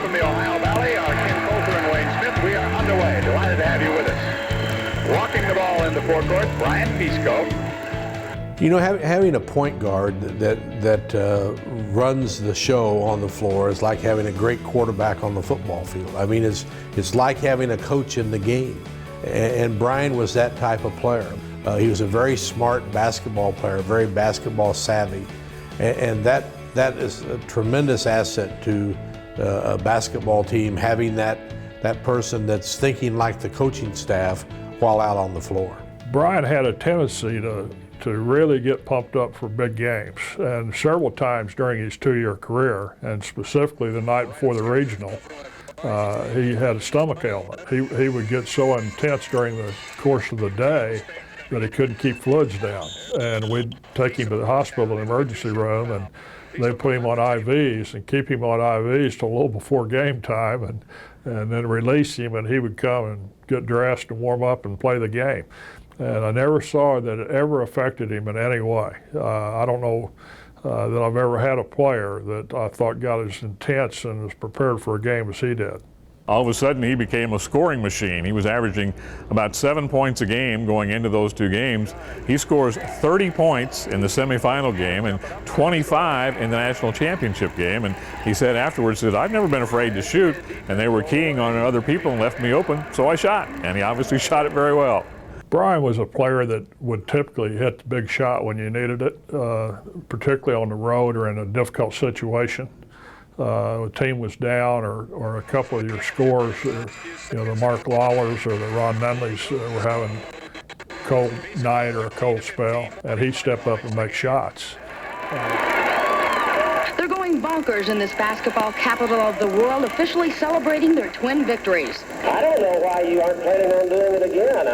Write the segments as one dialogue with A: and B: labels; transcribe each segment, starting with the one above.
A: from the Ohio Valley, our Ken Coulter and Wayne Smith. We are underway. Delighted to have you with us. Walking the ball into forecourt, Brian Pesko.
B: You know, having a point guard that runs the show on the floor is like having a great quarterback on the football field. I mean, it's like having a coach in the game. And Brian was that type of player. He was a very smart basketball player, very basketball savvy. And that is a tremendous asset to a basketball team, having that person that's thinking like the coaching staff while out on the floor.
C: Brian had a tendency to really get pumped up for big games, and several times during his 2-year career, and specifically the night before the regional, he had a stomach ailment. He would get so intense during the course of the day that he couldn't keep fluids down, and we'd take him to the hospital, the emergency room, and they'd put him on IVs and keep him on IVs till a little before game time, and then release him, and he would come and get dressed and warm up and play the game. And I never saw that it ever affected him in any way. I don't know that I've ever had a player that I thought got as intense and as prepared for a game as he did.
D: All of a sudden he became a scoring machine. He was averaging about 7 points a game going into those 2 games. He scores 30 points in the semifinal game and 25 in the national championship game. And he said afterwards, I've never been afraid to shoot, and they were keying on other people and left me open, so I shot. And he obviously shot it very well.
C: Brian was a player that would typically hit the big shot when you needed it, particularly on the road or in a difficult situation. The team was down, or a couple of your scores, the Mark Lawlers or the Ron Nunleys were having a cold night or a cold spell, and he'd step up and make shots.
E: They're going bonkers in this basketball capital of the world, officially celebrating their twin victories.
F: I don't know why you aren't planning on doing it again.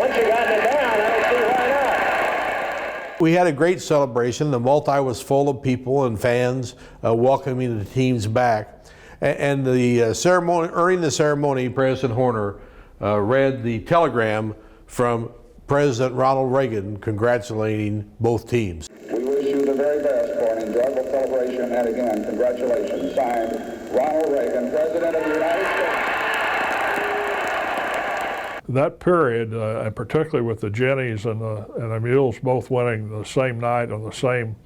F: Once you got it down, I don't see why not.
B: We had a great celebration. The multi was full of people and fans welcoming the teams back. And the ceremony, early in the ceremony, President Horner read the telegram from President Ronald Reagan congratulating both teams.
G: We wish you the very best for an enjoyable celebration, and again, congratulations. Signed, Ronald Reagan, President of the United States.
C: That period, and particularly with the Jennies and the Mules both winning the same night on the same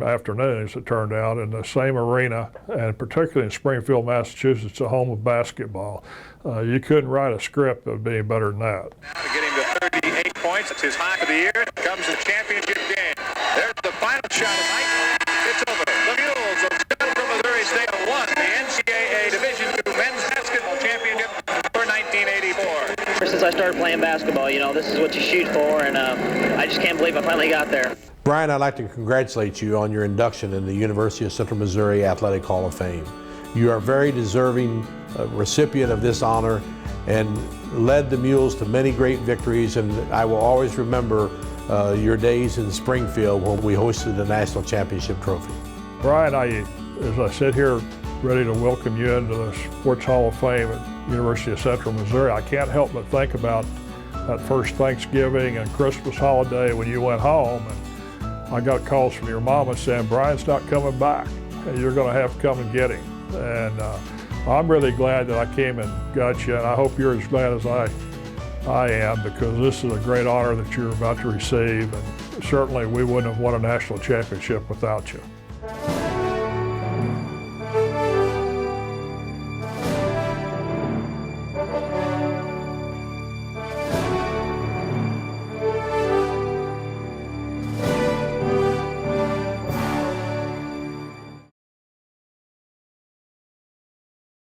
C: afternoon, as it turned out, in the same arena, and particularly in Springfield, Massachusetts, the home of basketball. You couldn't write a script that would be better than that.
A: Getting to 38 points, it's his high for the year. Comes the championship game. There's the final shot of the night. It's over. The Mules of Central Missouri State have won the NCAA Division II Men's Basketball Championship for 1984.
H: Since I started playing basketball, this is what you shoot for, and I just can't believe I finally got there.
B: Brian, I'd like to congratulate you on your induction in the University of Central Missouri Athletic Hall of Fame. You are a very deserving recipient of this honor and led the Mules to many great victories, and I will always remember your days in Springfield when we hosted the National Championship Trophy.
C: Brian, as I sit here ready to welcome you into the Sports Hall of Fame at University of Central Missouri, I can't help but think about that first Thanksgiving and Christmas holiday when you went home, and I got calls from your mama saying, Brian's not coming back, and you're going to have to come and get him. And I'm really glad that I came and got you, and I hope you're as glad as I am, because this is a great honor that you're about to receive, and certainly we wouldn't have won a national championship without you.